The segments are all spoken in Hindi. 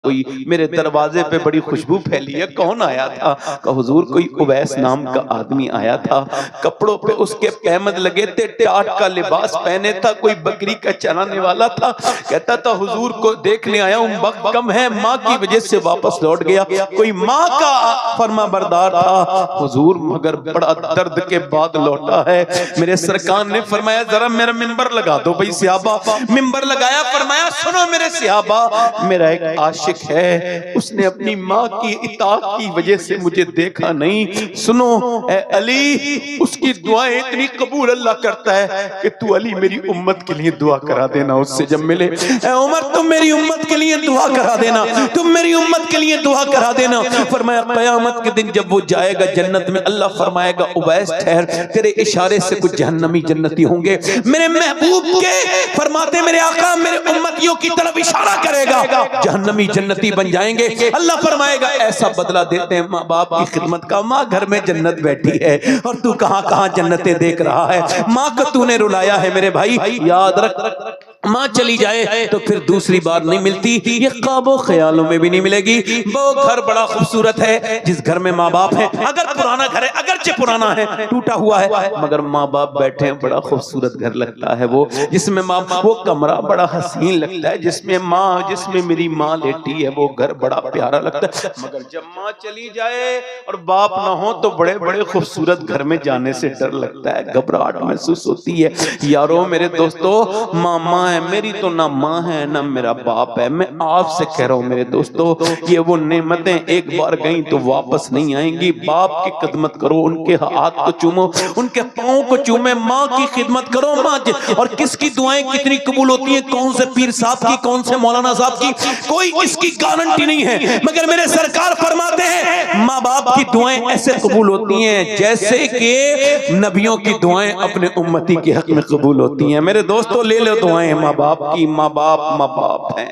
कोई मेरे दरवाजे पे बड़ी खुशबू फैली है, कौन आया था? कहा हुजूर कोई उवैस नाम का आदमी आया था, कपड़ों पे उसके पैमद लगे थे, टाट का लिबास पहने था, कोई बकरी का चराने वाला था। कहता था हुजूर को देखने आया हूँ, वक्त कम है, माँ की वजह से वापस लौट गया। कोई माँ का फरमा बरदार था हुजूर, मगर बड़ा दर्द के बाद लौटा है। मेरे सरकार ने फरमाया जरा मेरा मिंबर लगा दो भाई सहाबा। मिंबर लगाया, फरमाया सुनो मेरे सहाबा, मेरा एक आशिक है, उसने अपनी माँ की इताअत की वजह से मुझे देखा नहीं। सुनो ए अली, उसकी दुआएं इतनी कबूल अल्लाह करता है कि तू अली मेरी उम्मत के लिए दुआ करा देना उससे जब मिले। ए उमर तुम मेरी उम्मत के लिए दुआ करा देना, तुम मेरी उम्मत के लिए दुआ करा देना। फरमाया क़यामत के दिन जब वो जाएगा जन्नत में, अल्लाह फरमाएगा उवैस ठहर, तेरे इशारे से कुछ जहन्नमी जन्नती होंगे। मेरे महबूब के फरमाते मेरे आका मेरे उम्मतियों की तरफ इशारा करेगा, जहन्नमी जन्नती बन जाएंगे। अल्लाह फरमाएगा ऐसा बदला देते हैं माँ बाप की खिदमत का। माँ घर में जन्नत बैठी है और तू कहां कहां जन्नतें देख रहा है। माँ को तूने रुलाया है मेरे भाई, याद रख माँ चली जाए तो फिर दूसरी बार नहीं मिलती, ये ख्वाबों ख्यालों में भी नहीं मिलेगी। वो घर बड़ा खूबसूरत है जिस घर में माँ बाप है, अगर पुराना घर है, अगरचे पुराना है, टूटा हुआ है, मगर माँ बाप बैठे हैं, बड़ा खूबसूरत घर लगता है वो, जिसमें माँ, वो कमरा बड़ा हसीन लगता है, जिसमें माँ, जिसमें मेरी माँ लेटी है, वो घर बड़ा प्यारा लगता है। मगर जब माँ चली जाए और बाप ना हो तो बड़े बड़े खूबसूरत घर में जाने से डर लगता है, घबराहट महसूस होती है। यारों मेरे दोस्तों, माँ मेरी तो ना माँ है ना मेरा बाप है। मैं आपसे कह रहा हूँ मेरे दोस्तों, ये वो नेमतें एक बार गई तो वापस नहीं आएंगी। बाप की खिदमत करो, उनके हाथ को चूमो, उनके पाँव को चूमे, माँ की खिदमत करो। माँ और किसकी दुआएं कितनी कबूल होती हैं, कौन से पीर साहब की, कौन से मौलाना साहब की, कोई इसकी गारंटी नहीं है। मगर मेरे सरकार फरमाते हैं माँ बाप की दुआएं ऐसे कबूल होती हैं जैसे कि नबियों की दुआएं अपने उम्मती के हक में कबूल होती हैं। मेरे दोस्तों ले लो दुआएं माँ बाप की, माँ बाप हैं,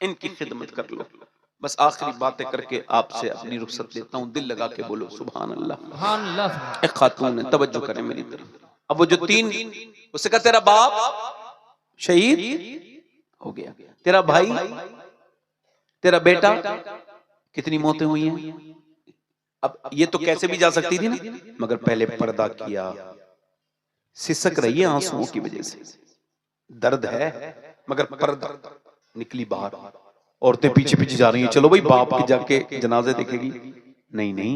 इनकी खिदमत कर लो। बस आखिरी बातें करके आपसे अपनी रुखसत लेता हूँ, दिल लगा के बोलो सुभान अल्लाह। एक खातून है, तवज्जो करें मेरी तरफ। अब वो जो तीन, उससे कहा तेरा बाप शहीद हो गया, तेरा भाई, तेरा बेटा, कितनी मौतें हुई हैं। अब ये तो कैसे भी जा सकती थी ना, मगर पहले पर्दा किया, सिसक रही है आंसुओं की वजह से, दर्द है मगर पर्दा निकली बाहर। औरतें पीछे पीछे जा रही हैं, चलो भाई बाप के जाके जनाजे देखेगी, नहीं नहीं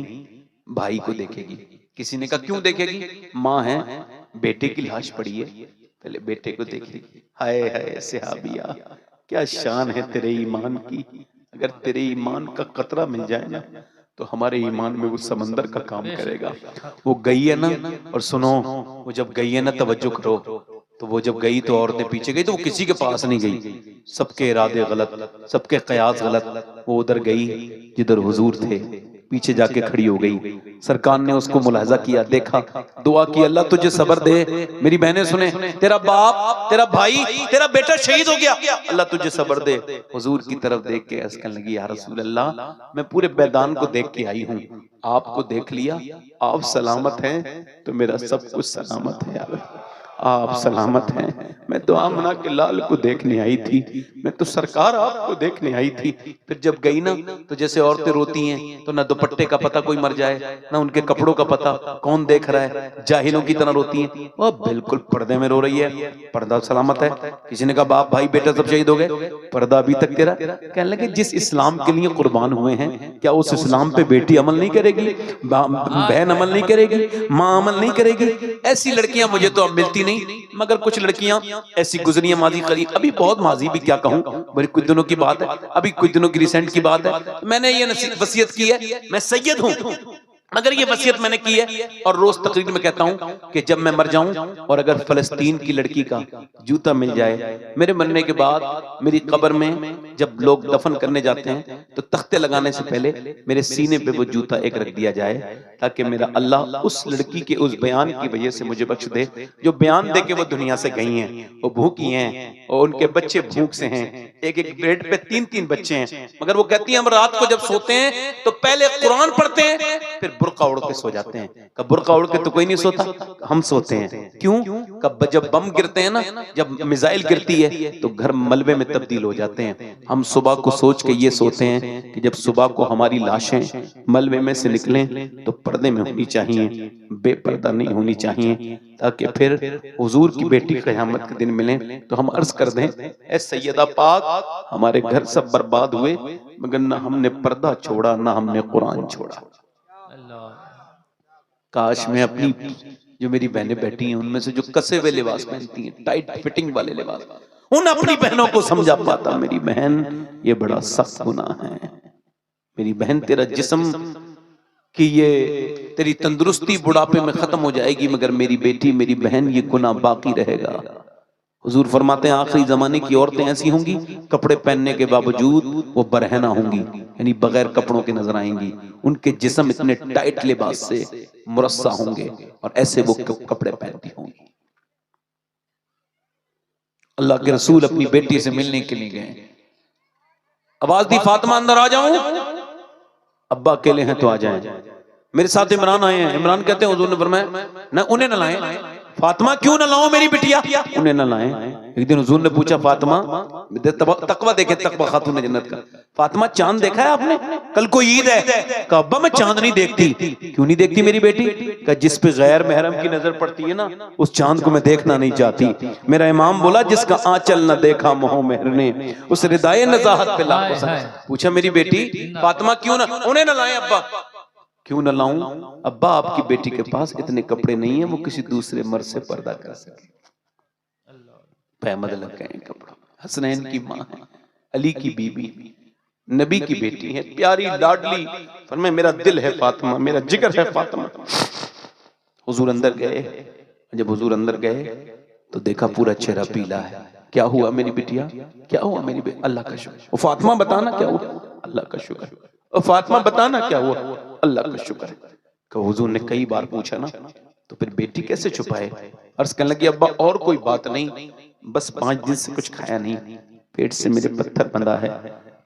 भाई को देखेगी। किसी ने कहा क्यों देखेगी, माँ है, बेटे की लाश पड़ी है, पहले बेटे को देखेगी। हाय हाय सहाबिया, क्या शान है तेरे ईमान की। अगर तेरे ईमान का कतरा मिल जाए ना तो हमारे ईमान में वो समंदर का काम करेगा। वो गई है ना, और सुनो वो जब गई है ना, तवज्जो करो, तो वो जब गई तो औरतें पीछे गई, तो वो किसी के पास नहीं गई, सबके इरादे गलत, सबके कयास गलत। वो उधर गई जिधर हुजूर थे, पीछे जाके खड़ी हो गई। सरकार ने उसको मुलाहजा किया, देखा, दुआ की अल्लाह तुझे सब्र दे। मेरी बहनें सुने, तेरा बाप, तेरा भाई, तेरा बेटा शहीद हो गया, अल्लाह तुझे सब्र दे। हुजूर की तरफ देख के ऐसे कहने लगी, या रसूल अल्लाह, मैं पूरे मैदान को देख के आई हूँ, आपको देख लिया, आप सलामत हैं तो मेरा सब कुछ सलामत है। यार आप सलामत हैं, मैं तो आमना के लाल को देखने आई थी, मैं तो सरकार आपको देखने आई थी। फिर जब गई ना तो जैसे औरतें रोती हैं तो ना दुपट्टे का पता कोई मर जाए, ना उनके कपड़ों का पता कौन देख रहा है, जाहिलों की तरह रोती हैं। वो बिल्कुल पर्दे में रो रही है, पर्दा सलामत है। किसी ने कहा बाप भाई बेटा सब शहीद हो गए, पर्दा अभी तक तेरा। कहने लगे जिस इस्लाम के लिए कुर्बान हुए हैं, क्या उस इस्लाम पे बेटी अमल नहीं करेगी, बहन अमल नहीं करेगी, माँ अमल नहीं करेगी? ऐसी लड़कियां मुझे तो अब मिलती नहीं, मगर कुछ लड़कियां ऐसी गुजरी माजी करीब, अभी बहुत माजी भी क्या कहूं, बड़ी कुछ दिनों की बात है, अभी कुछ दिनों की रिसेंट की बात है। मैंने ये वसीयत की है, मैं सैयद हूं मगर ये वसीयत मैंने की है और रोज तकरीर में कहता हूं कि जब मैं मर जाऊं और अगर फलस्तीन की लड़की का जूता मिल जाए, मेरे मरने के बाद मेरी कब्र में जब लोग दफन करने जाते हैं तो तख्ते लगाने से पहले मेरे सीने पे वो जूता एक रख दिया जाए, ताकि मेरा अल्लाह उस लड़की के उस बयान की वजह से मुझे बख्श दे, जो बयान दे के वो दुनिया से गई हैं, वो भूखी हैं और उनके बच्चे भूख से हैं, एक एक बेड पे 3-3 बच्चे हैं, मगर वो कहती हैं हम रात को जब सोते हैं तो पहले कुरान पढ़ते हैं फिर बुर्का उड़ के सो जाते हैं। कब बुर्का उड़ के तो कोई नहीं सोता, हम सोते हैं। क्यों? कब जब बम गिरते हैं ना, जब मिसाइल गिरती है तो घर मलबे में तब्दील हो जाते हैं। हम सुबह को सोच के ये सोते हैं कि जब सुबह को हमारी लाशें मलबे में से निकलें तो पर्दे में होनी चाहिए, बेपर्दा नहीं होनी चाहिए, ताकि फिर हुजूर की बेटी क़यामत के दिन मिले तो हम अर्ज कर दें, ऐ सैयदा पाक, हमारे घर सब बर्बाद हुए मगर ना हमने पर्दा छोड़ा ना हमने कुरान छोड़ा। काश मैं अपनी जो मेरी बहनें बैठी हैं उनमें से जो कसे हुए लिबास पहनती हैं, टाइट फिटिंग वाले लिबास, उन अपनी बहनों को समझा पाता, मेरी बहन ये बड़ा सख्त गुनाह है, मेरी बहन तेरा जिस्म कि ये तेरी तंदुरुस्ती बुढ़ापे में खत्म हो जाएगी, मगर मेरी बेटी मेरी बहन ये गुनाह बाकी रहेगा। हुजूर फरमाते हैं आखिरी जमाने की औरतें ऐसी होंगी कपड़े पहनने के बावजूद वो बरहना होंगी, यानी बगैर कपड़ों के नजर आएंगी, उनके जिस्म इतने टाइट लिबास से मुरस्सा होंगे और ऐसे वो कपड़े पहनती होंगी। अल्लाह के रसूल अपनी बेटी से मिलने के लिए गए, आवाज दी फातिमा अंदर आ जाऊं? अब्बा अकेले हैं तो आ जाएं। मेरे साथ इमरान आए हैं। इमरान कहते हैं हुजूर ने फरमाया ना उन्हें न लाएं। फातिमा क्यों ना लाऊं मेरी बिटिया? उन्हें ना लाएं। एक दिन हुजूर ने पूछा फातिमा, तकवा देखे, तकवा खातून जन्नत का, फातिमा चांद देखा है आपने? कल को ईद है। कहा अब्बा मैं चांद नहीं देखती। क्यों नहीं देखती मेरी बेटी? कहा जिस पे गैर महरम की नजर पड़ती है ना उस चांद को मैं देखना नहीं चाहती। मेरा इमाम बोला जिसका आंचल न देखा मोह मेहर ने उस रिदाए नजाहत पे लाखों। पूछा मेरी बेटी फातिमा क्यों ना? उन्हें ना लाएं अब्बा। क्यों न लाऊं? अब्बा आपकी बेटी के पास इतने कपड़े नहीं है वो किसी दूसरे मर्द से पर्दा कर सके। पैमद लग गए कपड़ों। हसनैन की माँ है, अली की बीबी, नबी की बेटी है, प्यारी लाडली, फरमाए मेरा दिल है फातिमा, मेरा जिगर है फातिमा। हुजूर अंदर गए। जब हुजूर अंदर गए तो देखा पूरा चेहरा पीला है। क्या हुआ मेरी बिटिया? क्या हुआ मेरी बेटी? अल्लाह का शुक्र। फातिमा बताना क्या हुआ? अल्लाह का शुक्र। और फातिमा बताना क्या हुआ? अल्लाह का शुक्र। कि हुजूर ने कई बार पूछा ना तो फिर बेटी कैसे छुपाए? अर्ज करने लगी अब्बा और कोई बात नहीं, बस 5 दिन से कुछ खाया नहीं, पेट से मेरे पत्थर बंधा है,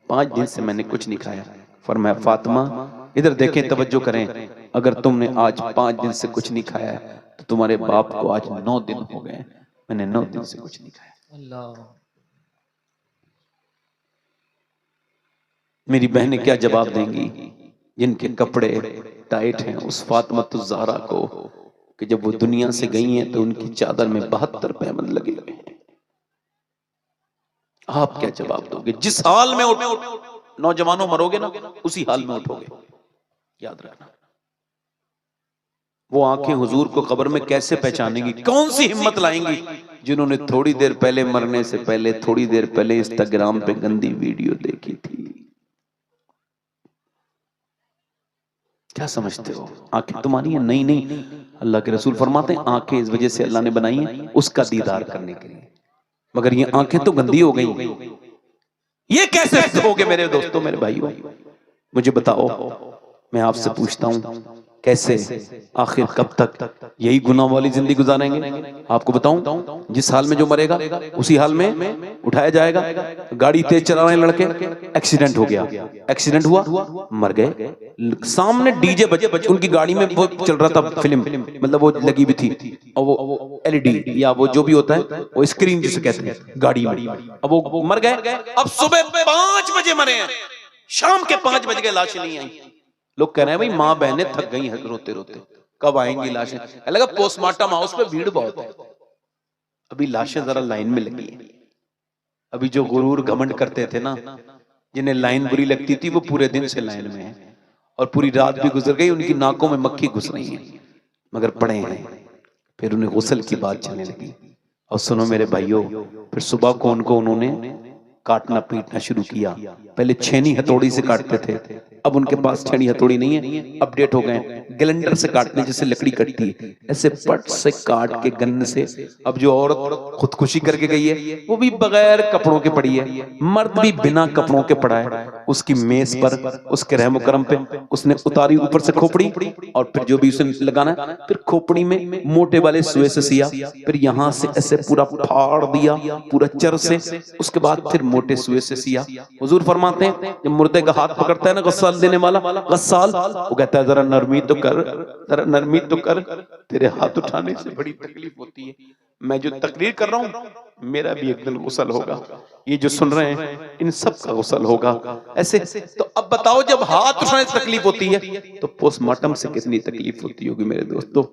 5 दिन से मैंने कुछ नहीं खाया। फरमाया फातिमा इधर देखें, तवज्जो करें, अगर तुमने आज 5 दिन से कुछ नहीं खाया तो तुम्हारे बाप को आज 9 दिन हो गए, मैंने 9 दिन से कुछ नहीं खाया। मेरी बहनें क्या जवाब देंगी जिनके कपड़े टाइट हैं उस फातिमा ज़हरा को कि जब वो दुनिया से गई हैं तो उनकी चादर में 72 पैबंद लगे हुए हैं। आप क्या जवाब दोगे? जिस हाल में उठो, नौजवानों मरोगे ना उसी हाल में उठोगे, याद रखना। वो आंखें हुजूर को कब्र में कैसे पहचानेंगी? कौन सी हिम्मत लाएंगी जिन्होंने थोड़ी देर पहले मरने से पहले थोड़ी देर पहले इंस्टाग्राम पे गंदी वीडियो देखी थी? क्या समझते हो? आंखें तुम्हारी हैं? नहीं नहीं, अल्लाह के रसूल फरमाते हैं आंखें इस वजह से अल्लाह ने बनाई हैं उसका दीदार करने के लिए, मगर ये आंखें तो गंदी हो गई। ये कैसे होगे मेरे दोस्तों, मेरे भाइयों? मुझे बताओ, मैं आपसे पूछता हूं कैसे? आखिर कब तक यही गुनाह वाली जिंदगी गुजारेंगे? आपको बताऊं, जिस हाल में जो मरेगा उसी हाल में उठाया जाएगा। गाड़ी तेज चला रहे लड़के, एक्सीडेंट हो गया, एक्सीडेंट हुआ, मर गए। सामने डीजे बज, उनकी गाड़ी में वो चल रहा था फिल्म, मतलब वो लगी भी थी, और वो एलईडी या वो जो भी होता है वो स्क्रीन जिसे कहते हैं गाड़ी में, अब वो मर गए। अब सुबह 5 बजे मरे हैं, शाम के 5 बज गए, लाशें नहीं आई। लोग कह रहे हैं भाई माँ बहनें थक गई हैं रोते रोते, कब आएंगी लाशें? लगा पोस्टमार्टम हाउस पे भीड़ बहुत है, अभी लाशें जरा लाइन में लगी हैं। अभी जो गुरूर घमंड करते थे ना, जिन्हें लाइन बुरी लगती थी वो पूरे दिन से लाइन में है, और पूरी रात भी गुजर गई, उनकी नाकों में मक्खी घुस रही है, मगर पड़े हैं। फिर उन्हें गुस्ल की बात चलने लगी। और सुनो मेरे भाइयों, फिर सुबह को उनको उन्होंने काटना पीटना शुरू किया। पहले छेनी हथौड़ी से काटते थे, अब उनके पास छड़ी हथौड़ी नहीं है, अपडेट हो गए, ग्राइंडर से काटते हैं जैसे लकड़ी कटती है, ऐसे पट से काट के गन्न से। अब जो औरत खुदकुशी करके गई है वो भी बगैर कपड़ों के पड़ी है, मर्द भी बिना कपड़ों के पड़ा है। उसकी मेज पर उसके रहम करम पे उसने उतारी ऊपर से खोपड़ी, और फिर जो भी उसे लगाना है, फिर खोपड़ी में मोटे वाले सुए से सिया, फिर यहाँ से ऐसे पूरा फाड़ दिया पूरा चर से, उसके बाद फिर मोटे सुए से सिया। हुजूर फरमाते हैं जब मुर्दे का हाथ पकड़ता है ना गस्साल देने वाला, गस्साल, वो कहता है जरा नरमी तो कर, जरा नरमी तो कर, तेरे हाथ उठाने से बड़ी तकलीफ होती है। मैं जो तकरीर कर रहा हूं मेरा भी एक दिन गुस्ल होगा, ये जो सुन रहे हैं इन सब का गुस्ल होगा ऐसे। तो अब बताओ जब हाथ उठाने से तकलीफ होती है तो पोस्टमार्टम से कितनी तकलीफ होती होगी मेरे दोस्तों,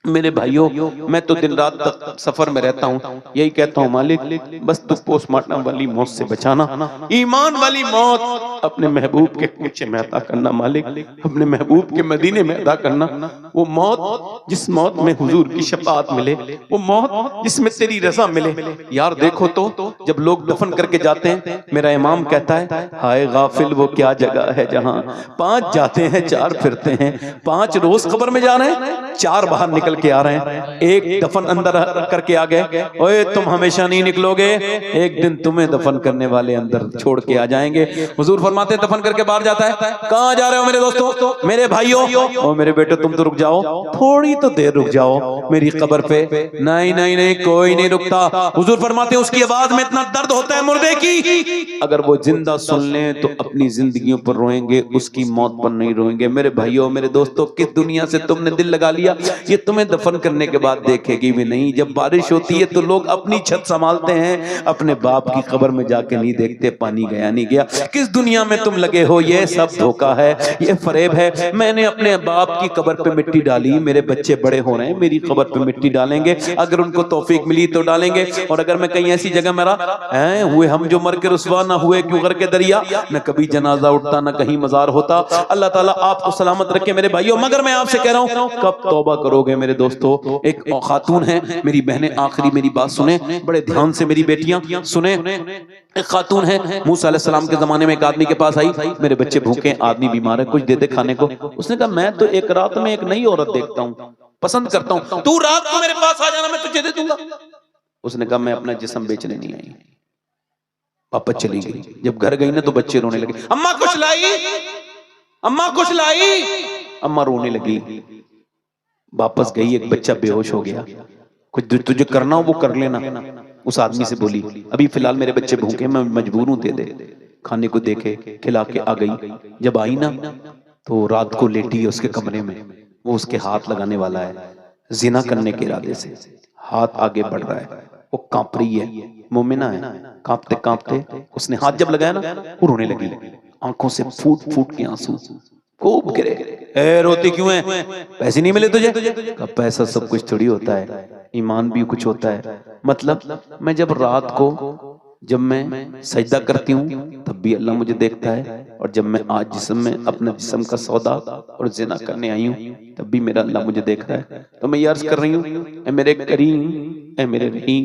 मेरे भाइयों। मैं तो दिन रात तक सफर में रहता हूँ, यही कहता हूँ मालिक बस तू पोस्टमार्टम वाली मौत से बचाना, ईमान वाली मौत अपने महबूब के कूचे में अता करना मालिक, अपने महबूब के मदीने में अदा करना। वो मौत जिस मौत में हुजूर की शफाअत मिले, वो मौत जिसमें तेरी रजा मिले। यार देखो तो जब लोग दफन करके जाते हैं, मेरा इमाम कहता है हाय गाफिल वो क्या जगह है जहाँ 5 जाते हैं 4 फिरते हैं, 5 रोज कब्र में जा रहे हैं, 4 बाहर निकल के आ रहे हैं, एक दफन अंदर करके आ गए। ओए तुम हमेशा नहीं निकलोगे, एक दिन तुम्हें दफन करने वाले अंदर छोड़ के आ जाएंगे। हुजूर फरमाते हैं दफन करके बाहर जाता है, कहां जा रहे हो मेरे दोस्तों, मेरे भाइयों, ओ मेरे बेटे तुम तो रुक जाओ, थोड़ी तो देर रुक जाओ मेरी कब्र पे। नहीं नहीं नहीं कोई नहीं रुकता। हुजूर फरमाते हैं उसकी आवाज में इतना दर्द होता है मुर्दे की, अगर वो जिंदा सुन ले तो अपनी जिंदगियों पर रोएंगे, उसकी मौत पर नहीं रोएंगे। मेरे भाइयों मेरे दोस्तों, किस दुनिया से तुमने दिल लगा लिया, ये तुम्हें दफन करने के बाद देखेगी भी नहीं। जब बारिश होती है तो लोग अपनी छत संभालते हैं, अपने बाप की कब्र में जाके नहीं देखते पानी गया नहीं गया। किस दुनिया में तुम लगे हो, ये सब धोखा है, ये फरेब है। मैंने अपने बाप की कब्र पे मिट्टी डाली, मेरे बच्चे बड़े हो रहे हैं, मेरी कब्र पे मिट्टी डालेंगे, अगर उनको तौफीक मिली तो डालेंगे। और अगर मैं कहीं ऐसी जगह मेरा है हुए हम जो मर के रुसवा ना हुए क्यों घर के दरिया, न कभी जनाजा उठता न कहीं मजार होता। अल्लाह ताला आपको सलामत रखे मेरे भाइयों। मगर मैं आपसे कह रहा हूं कब तौबा करोगे मेरे दोस्तों। एक खातून है, मेरी बहनें आखिरी मेरी बात सुने बड़े ध्यान से, मेरी बेटियां सुने। एक खातून है, मूसा अलैहिस्सलाम के जमाने में एक आदमी के पास आई, मेरे बच्चे भूखे, आदमी बीमार है, कुछ दे दे खाने को। उसने कहा मैं तो एक रात में एक नई औरत देखता हूँ, पसंद करता हूँ, तू रात को मेरे पास आ जाना, मैं तुझे दे दूंगा। उसने कहा मैं अपना जिस्म बेचने नहीं आई। वापस चली गई। जब घर गई ना तो बच्चे रोने लगे, अम्मा कुछ लाई, अम्मा कुछ लाई। अम्मा रोने लगी, वापस गई, एक बच्चा बेहोश हो गया। कुछ तुझे करना हो वो कर लेना। उस आदमी से बोली अभी फिलहाल मेरे बच्चे भूखे, मैं मजबूर हूं, दे दे। खाने को देखे, खिला के आ गई। जब आई ना तो रात को लेटी है उसके कमरे में, वो उसके हाथ लगाने वाला है, जिना करने के इरादे से हाथ आगे बढ़ रहा है। वो कांप रही है, मोमिना है, कांपते कांपते उसने हाथ जब लगाया ना वो रोने लगी, आंखों से फूट फूट के आंसू खूब गिरे। ए रोती क्यों है, पैसे नहीं मिले तुझे? कहा पैसा सब कुछ थोड़ी होता है, ईमान भी कुछ होता है। मतलब मैं जब रात को जब मैं सजदा करती हूँ तब भी अल्लाह मुझे देखता है, और जब मैं आज जिस्म में अपने जिस्म का सौदा और जिना करने आई हूँ तब भी मेरा अल्लाह मुझे देख रहा है। तो मैं ये अर्ज कर रही हूँ, ए मेरे करीम, ए मेरे रहीम,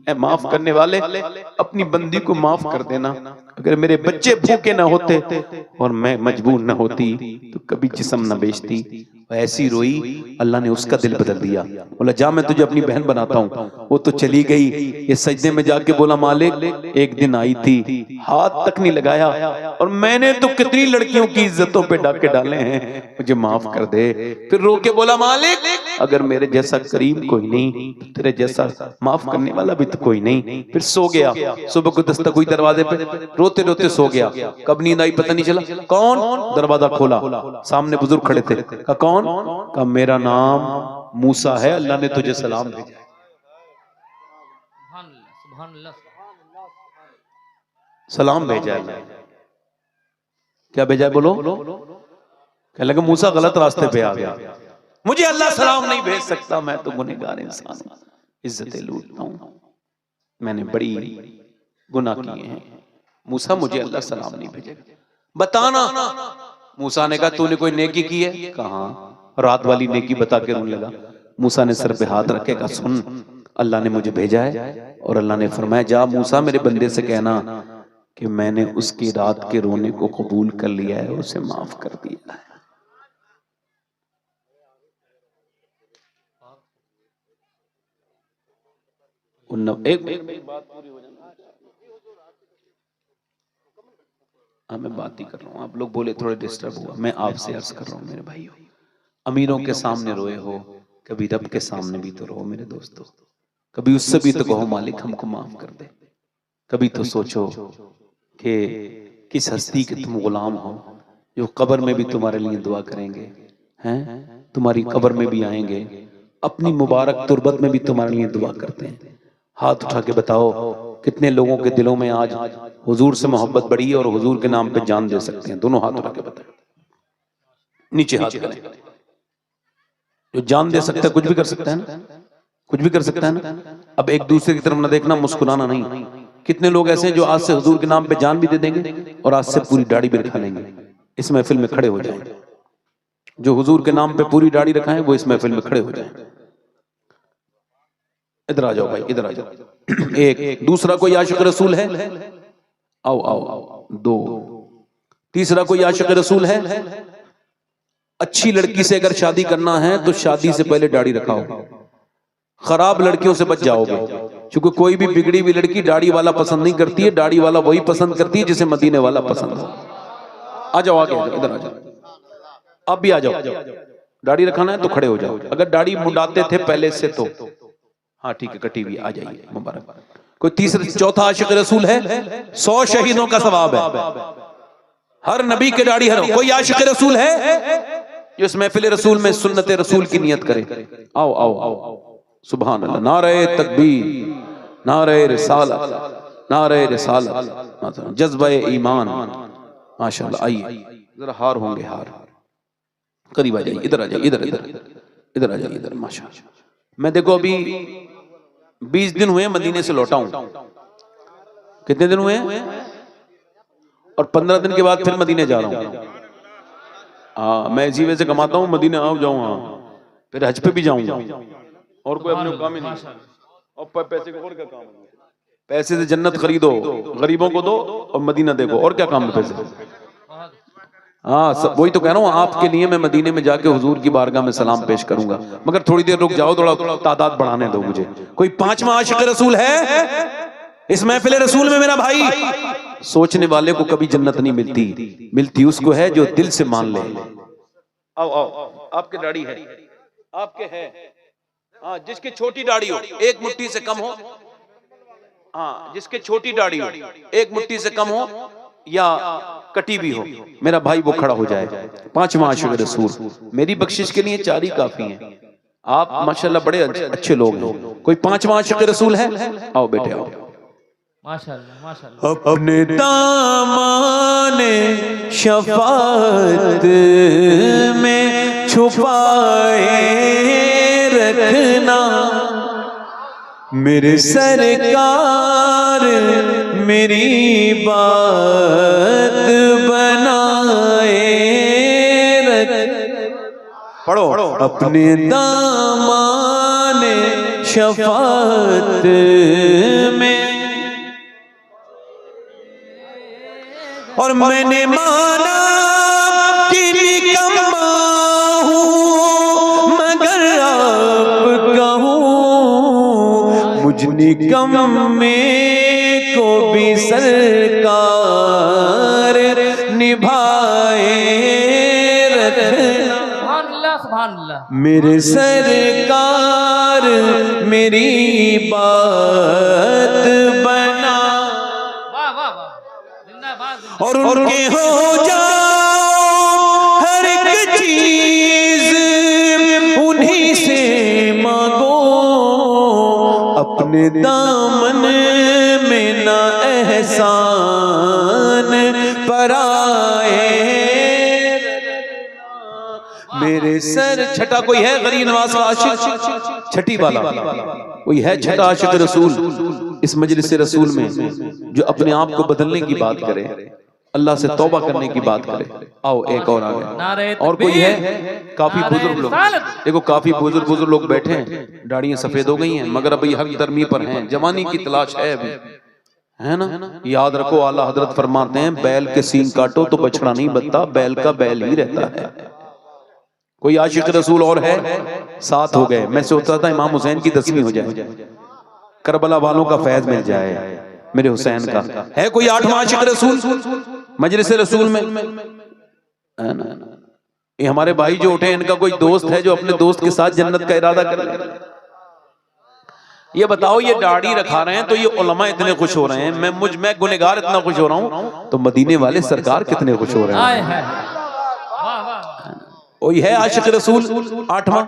ए माफ करने वाले, अपनी बंदी को माफ कर देना। अगर मेरे बच्चे भूखे ना होते और मैं मजबूर ना होती तो कभी जिस्म ना बेचती। ऐसी रोई, अल्लाह ने उसका दिल बदल दिया। बोला जा मैं तुझे अपनी बहन बनाता हूँ। वो तो चली गई, ये सजदे में जाके बोला मालिक एक दिन आई थी, हाथ तक नहीं लगाया, और मैंने तो कितनी लड़कियों की इज्जतों पे डाके डाले हैं, मुझे माफ कर दे। फिर रो के बोला मालिक अगर मेरे जैसा करीम कोई नहीं तो तेरे जैसा माफ करने वाला भी तो कोई नहीं। फिर सो गया, सुबह को दस्तक हुई दरवाजे पे, रोते रोते सो गया। कब नींद आई पता नहीं चला। कौन? दरवाजा खोला, सामने बुजुर्ग खड़े थे। कहा कौन? कहा मेरा नाम मूसा है, अल्लाह ने तुझे सलाम भेजा। सलाम भेजा है। क्या भेजा है बोलो? कहने लगा मूसा गलत रास्ते पे आ गया, मुझे अल्लाह सलाम नहीं भेज सकता, मैं तो गुनहगार इंसान हूं, इज्जतें लूटता हूं, मैंने बड़ी गुनाह किए हैं। मूसा मुझे अल्लाह सलाम नहीं भेजेगा, बताना। मूसा ने कहा तूने कोई नेकी की है? कहा रात वाली नेकी बता के रोने लगा। मूसा ने सर पे हाथ रखे, कहा सुन अल्लाह ने मुझे भेजा है, और अल्लाह ने फरमाया जा मूसा मेरे बंदे से कहना कि मैंने उसकी रात के रोने को कबूल कर लिया है, उसे माफ कर दिया है। एक बात पूरी हो जाए, हाँ मैं बात ही कर रहा हूँ, आप लोग बोले थोड़े डिस्टर्ब हुआ। मैं आपसे अर्ज कर रहा हूँ मेरे भाइयों, अमीरों के सामने रोए हो, कभी रब के सामने भी तो रो मेरे दोस्तों। कभी उससे भी तो कहो मालिक हमको माफ कर दे। कभी तो सोचो कि किस हस्ती के तुम गुलाम हो जो कब्र में भी तुम्हारे लिए दुआ करेंगे, हैं तुम्हारी कब्र में भी आएंगे, अपनी मुबारक तुरबत में भी तुम्हारे लिए दुआ करते हैं। हाथ उठा के बताओ कितने लोगों के दिलों में आज हुजूर से मोहब्बत बढ़ी है और हुजूर के नाम पे जान दे सकते हैं। दोनों हाथ उठा के बताओ, नीचे हाथ करें। जो जान दे सकता है कुछ भी कर सकता है ना, कुछ भी कर सकता है ना। अब एक दूसरे की तरफ ना देखना, मुस्कुराना नहीं। कितने लोग ऐसे हैं जो आज से हुजूर के नाम पे जान भी दे देंगे और आज से पूरी दाढ़ी भी रखा लेंगे। इस महफिल में खड़े हो जाएं। जो हुजूर के नाम पे पूरी दाढ़ी रखा है वो इस महफिल में खड़े हो जाएं। इधर आ जाओ भाई, इधर आ जाओ। एक दूसरा कोई आशिक रसूल है? आओ आओ आओ। दो तीसरा कोई आशिक रसूल है? अच्छी लड़की से अगर शादी करना है तो शादी से पहले दाढ़ी रखाओ। खराब लड़कियों से बच जाओगे, क्योंकि कोई भी बिगड़ी हुई लड़की दाढ़ी वाला पसंद नहीं करती है। दाढ़ी वाला वही पसंद करती है जिसे मदीने वाला पसंद हो। आ जाओ आगे, इधर आ जाओ। अब भी आ जाओ। दाढ़ी रखाना है तो खड़े हो जाओ। अगर दाढ़ी मुंडाते थे पहले से तो हाँ ठीक है, कटी हुई, आ जाइए, मुबारक। कोई तीसरा चौथा आशिक रसूल है? 100 शहीदों का सवाब है। हर नबी के दाढ़ी हर। कोई आशिक रसूल है जो इस महफिल रसूल में सुन्नत रसूल की नियत करे? आओ आओ आओ। सुभान अल्लाह। नारे तकबीर, नारे रिसालत, नारे रिसालत, जज्बे ईमान। माशाअल्लाह। आइए जरा हार होंगे, हार करीब आ जाइए, इधर आ जाइए, इधर इधर इधर आ जाइए, इधर। माशाअल्लाह। मैं देखो अभी 20 दिन हुए मदीने से लौटा हूं। कितने दिन हुए? और 15 दिन के बाद फिर मदीने जा रहा हूं। हाँ मैं इसी वजह से कमाता हूँ, मदीने आओ जाऊँ, हाँ फिर हज पे भी जाऊंगा। और कोई अपने काम ही नहीं। और पैसे को और क्या काम है? पैसे से जन्नत खरीदो, गरीबों को दो और मदीना देखो, और क्या काम है पैसे? हाँ सब वही तो कह रहा हूँ। आपके लिए मैं मदीने में जाके हुजूर की बारगाह में सलाम पेश करूंगा, मगर थोड़ी देर रुक जाओ, थोड़ा तादाद बढ़ाने दो मुझे। कोई पांचवा आशिक रसूल है इस महफिल रसूल में मेरा भाई? सोचने वाले को कभी जन्नत नहीं मिलती, मिलती उसको है जो दिल से मान ले। आओ आओ, आपके दाढ़ी है, आपके है, हाँ जिसकी छोटी दाढ़ी हो, एक मुट्ठी से कम हो, हाँ जिसके छोटी दाढ़ी हो, एक मुट्ठी से कम हो या कटी भी हो, मेरा भाई वो खड़ा हो जाए। पांचवा आशिक रसूल। मेरी बख्शिश के लिए 4 ही काफी हैं। आप माशाल्लाह बड़े अच्छे लोग हैं। कोई पांचवा आशिक रसूल है? आओ बेटे आओ। माशाल्लाह माशाल्लाह। अपने दामाने शफाअत में छुपाए रखना, मेरे सरकार मेरी बात बनाए रख। पढ़ो। अपने दामाने शफाअत में, और मैंने माना कि निकम्मा हूँ मगर आप कहूँ मुझ निकम्मे को भी सरकार निभाए रखना। सुभान अल्लाह। मेरे सरकार मेरी बात बना, और उनके हो जाओ हर एक चीज उन्हीं से मांगो, अपने दामन में ना एहसान पराए। मेरे सर। छठा कोई है गरीब नवाज का आशिक? छठी वाला कोई है? छठा आशिक रसूल इस मजलिस रसूल में जो अपने आप को बदलने की बात करे, अल्लाह से तौबा करने की बात करे। आओ एक और आ गए। और कोई है? काफी बुजुर्ग लोग देखो, काफी बुजुर्ग लोग बैठे हैं, दाढ़ियां सफेद हो गई हैं, मगर अभी हक दर्मी पर हैं, जवानी की तलाश है अभी, है ना। याद रखो आला हजरत फरमाते हैं बैल के सींग काटो तो बछड़ा नहीं बनता, बैल का बैल ही रहता है। कोई आशिक रसूल और है? 7 हो गए। मैं सोचता था इमाम हुसैन की 10वीं हो जाए, करबला वालों का फैज मिल जाए मेरे हुसैन का। है कोई 8वां आशिक रसूल मजलिस रसूल में? है ना। ये हमारे भाई जो उठे इनका कोई दोस्त है जो अपने दोस्त के साथ जन्नत का इरादा कर ले? ये बताओ, ये दाढ़ी रखा रहे हैं तो ये उलमा इतने खुश हो रहे हैं, मैं गुनहगार इतना खुश हो रहा हूं, तो मदीने वाले सरकार कितने खुश हो रहे हैं। वाह वाह। वही है आशिक रसूल 8वां।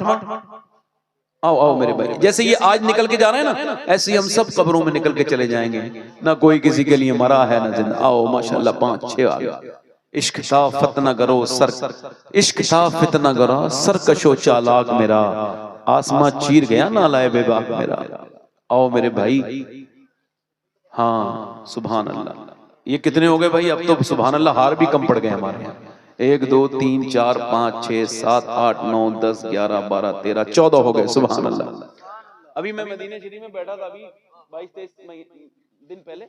आओ आओ मेरे भाई, जैसे ये आज निकल के जा रहे हैं ना, ऐसे ही हम सब कब्रों में निकल के चले जाएंगे। ना कोई किसी के लिए मरा है ना जिंदा। आओ माशाल्लाह 5-6 आ गए। इश्क था फतना करो सर, इश्क था फितना करो सरकशो चालाक मेरा, आसमां चीर गया ना लाए बेबाक मेरा। आओ मेरे भाई। हाँ सुभान अल्लाह। ये कितने हो गए भाई? अब तो सुभान अल्लाह हार भी कम पड़ गए हमारे यहाँ। 1 2 3 4 5 6 7 8 9 10 11 12 13 14 हो गए। सुभान अल्लाह। अभी मैं मदीने शरीफ में बैठा था, अभी 22-23 दिन पहले,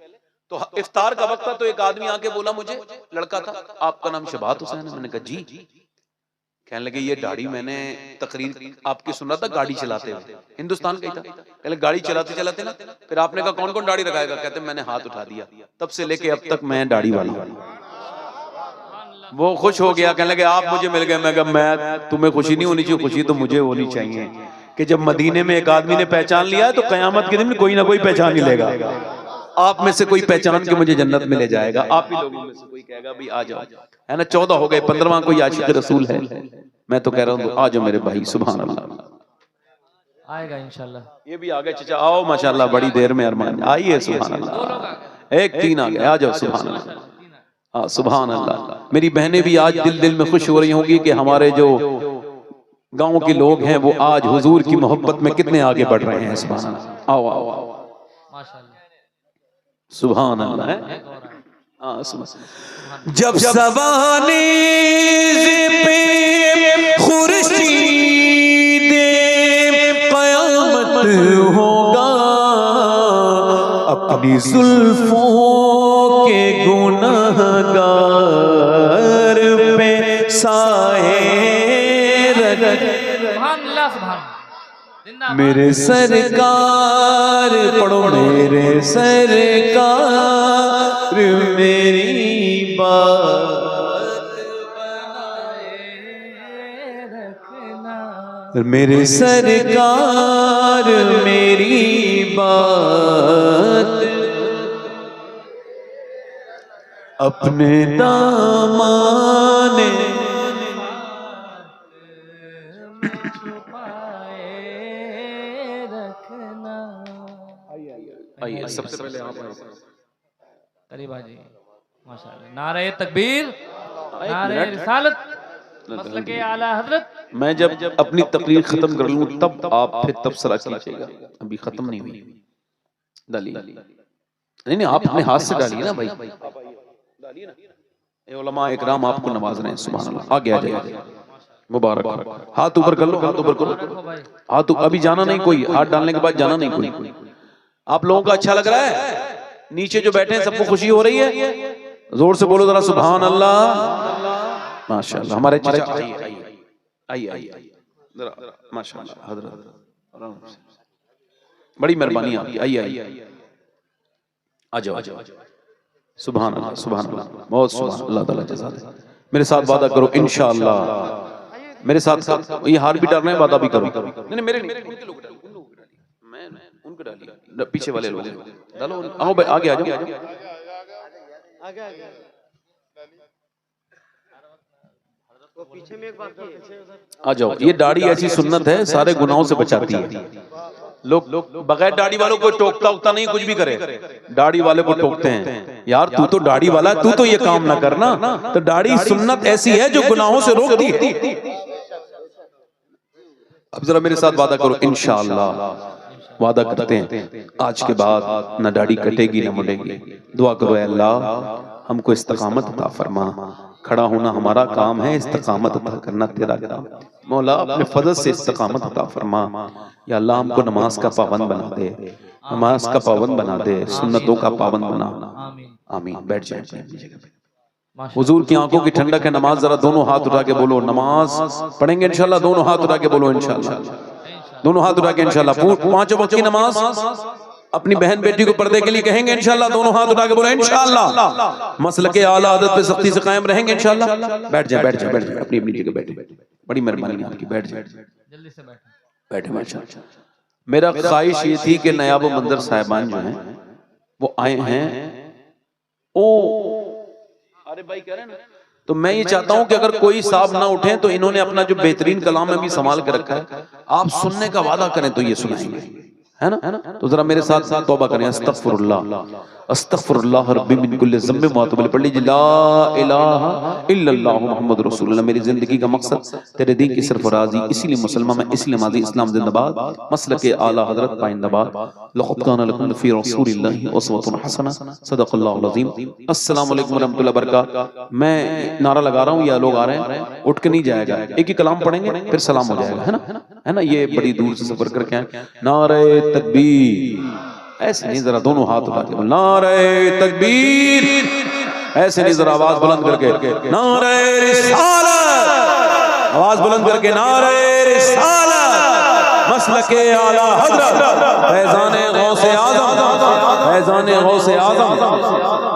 तो इफ्तार का वक्त था, तो एक आदमी आके बोला मुझे, लड़का था, आपका नाम शबात हुसैन है? मैंने कहा जी। कहने लगे ये दाढ़ी मैंने तकरीर आपकी सुन रहा था गाड़ी चलाते हुए, हिंदुस्तान का ही था। कहले गाड़ी चलाते चलाते ना फिर आपने कहा कौन कौन दाढ़ी रखाएगा? कहते मैंने हाथ उठा दिया, तब से लेके अब तक मैं दाढ़ी वाला। वो खुश हो गया, कहने लगे आप मुझे मिल गए। मैं कहा मैं तुम्हें खुशी नहीं होनी चाहिए, खुशी तो मुझे होनी चाहिए कि जब मदीने में एक आदमी ने पहचान लिया तो कयामत के दिन कोई ना कोई पहचान ही लेगा। आप में से कोई पहचान के मुझे जन्नत में ले जाएगा, आप ही लोगों में से कोई कहेगा भाई आ जाओ, है ना। 14 हो गए। 15वां कोई आशिक रसूल है? मैं तो कह रहा हूँ आ जाओ मेरे भाई। सुभान अल्लाह। आएगा इंशाल्लाह। ये भी आ गए चाचा, आओ माशाल्लाह, बड़ी देर में अरमान आइए। सुभान अल्लाह। 1 3 आ गए, आ जाओ। सुभान अल्लाह। हाँ सुभान अल्लाह। मेरी बहनें भी आज दिल दिल में खुश हो रही होंगी कि हमारे जो गांव के लोग हैं वो आज हुजूर की मोहब्बत में कितने आगे बढ़ रहे हैं। सुभान अल्लाह। आओ आओ आओ माशाल्लाह। सुभान अल्लाह है। जब सवाने पे खुर्शीद क़यामत होगा, अपनी जुल्फों के गुनहगार पे साए रख मेरे सरकार, पढ़ो मेरे सरकार मेरी बात रखना, मेरे सरकार मेरी बात अपने दामाने आइए सबसे पहले आप करीबा जी माशाल्लाह। नारे तकबीर, नारे रिसालत, मसलके आला हजरत। मैं जब अपनी तकरीर खत्म कर लूं तब आप फिर तबसरा कीजिएगा, अभी खत्म नहीं हुई। डालिए नहीं आप अपने हाथ से डालिए ना भाई, डालिए ना। ये उलमा इकराम आपको नवाज रहे हैं। सुभान अल्लाह। आगे आ जाइए, मुबारक हो। हाथ ऊपर कर लो, हाथ ऊपर करो। हाथ अभी जाना नहीं कोई, हाथ डालने के बाद जाना नहीं कोई। आप लोगों का अच्छा लग रहा है? नीचे जो बैठे हैं सबको खुशी हो रही है? जोर से बोलो जरा सुभान अल्लाह। माशाल्लाह। हमारे चाचा आइए आइए माशाल्लाह हजरत, बड़ी मेहरबानी आपकी। आइए आइए आ जाओ। सुभान अल्लाह सुभान अल्लाह, बहुत सुभान अल्लाह ताला जज़ा दे। मेरे साथ वादा करो इंशाअल्लाह, मेरे साथ ये हार भी डालना है, वादा भी करो। नहीं मेरे नहीं, उनके लोग डालिए, मैं उनको डालिए, पीछे वाले लोग डालो। आओ भाई आगे आ जाओ। पीछे में एक बाकी आ जाओ। ये दाढ़ी ऐसी सुन्नत है, सारे गुनाहों से बचाती है। लोग बगैर दाढ़ी वालों को टोकता उकता नहीं, कुछ भी करे, दाढ़ी वाले को टोकते हैं। यार तू तो दाढ़ी वाला, तू तो ये काम ना करना। तो दाढ़ी सुन्नत ऐसी है जो गुनाहों से रोकती है। अब जरा मेरे साथ वादा करो इंशाअल्लाह। वादा करते हैं आज के बाद न दाढ़ी कटेगी न मुड़ेगी। दुआ करो, ऐ अल्लाह हमको इस्तिकामत अता फरमा। खड़ा होना हमारा काम है, इस्तिकामत अता करना तेरा काम। मौला अपने फजल से इस्तिकामत अता फरमा। या अल्लाह हमको नमाज का पाबंद बना दे, नमाज का पाबंद बना दे, सुन्नतों का पाबंद बना। आमीन आमीन। बैठ जाए अपनी जगह पे। माशाल्लाह। हुजूर की आंखों की ठंडक है। नमाज जरा दोनों हाथ उठा के बोलो, नमाज पढ़ेंगे इंशाल्लाह। दोनों हाथ उठा के बोलो इंशाल्लाह, दोनों हाथ उठा के इंशाल्लाह। पांचों वक्त की नमाज अपनी बहन बेटी को पर्दे के लिए कहेंगे इंशाल्लाह। दोनों हाथ उठा के बोलो इंशाल्लाह। मसलके आला आदत पे सख्ती से कायम रहेंगे इंशाल्लाह। बैठ जाए, बैठ जाए, बैठ जाए अपनी अपनी जगह बैठे। बड़ी मेहरबानी आपकी, बैठ जाए, जल्दी से बैठो। बैठे माशाल्लाह। मेरा ख्वाहिश ये थी कि नायाब मंदर साहिबान जो हैं वो आए हैं। ओ अरे भाई कह रहे हैं ना, तो मैं ये चाहता हूं कि अगर कोई साहब ना उठे तो इन्होंने अपना जो बेहतरीन कलाम है भी संभाल के रखा है, आप सुनने का वादा करें तो ये सुनाएंगे, है ना? तो जरा मेरे साथ साथ तौबा करें। अस्तगफिरुल्लाह अस्तगफिरुल्लाह रब्बी मिन कुल्लि ज़म्बिन व अतूबु इलैह। पढ़ लीजिए ला इलाहा इल्लल्लाह मुहम्मद रसूलुल्लाह। मेरी जिंदगी का मकसद तेरे दीन की सरफराजी, इसीलिए मुसलमान मैं, इसलिए माजी इस्लाम जिंदाबाद, मसलके आला हजरत पाइंदाबाद। लक़द काना लकुम फ़ी रसूलिल्लाहि उस्वतुन हसना। सदक़ल्लाहुल अज़ीम। अस्सलामु अलैकुम व रहमतुल्लाहि व बरकातहू। मैं नारा लगा रहा हूँ, या लोग आ रहे हैं, उठ के नहीं जाएगा। एक ही कलाम पढ़ेंगे फिर सलाम हो जाएगा, है ना? ये बड़ी दूर से सफर करके आए। नारे तकबीर, ऐसे नहीं, जरा दोनों हाथ उठा के नारे तकबीर, ऐसे नहीं, जरा आवाज बुलंद करके नारे रिसालत, आवाज बुलंद करके नारे रिसालत। मसलके आला हज़रत फैज़ाने गौसे आज़म, फैज़ाने गौसे आज़म।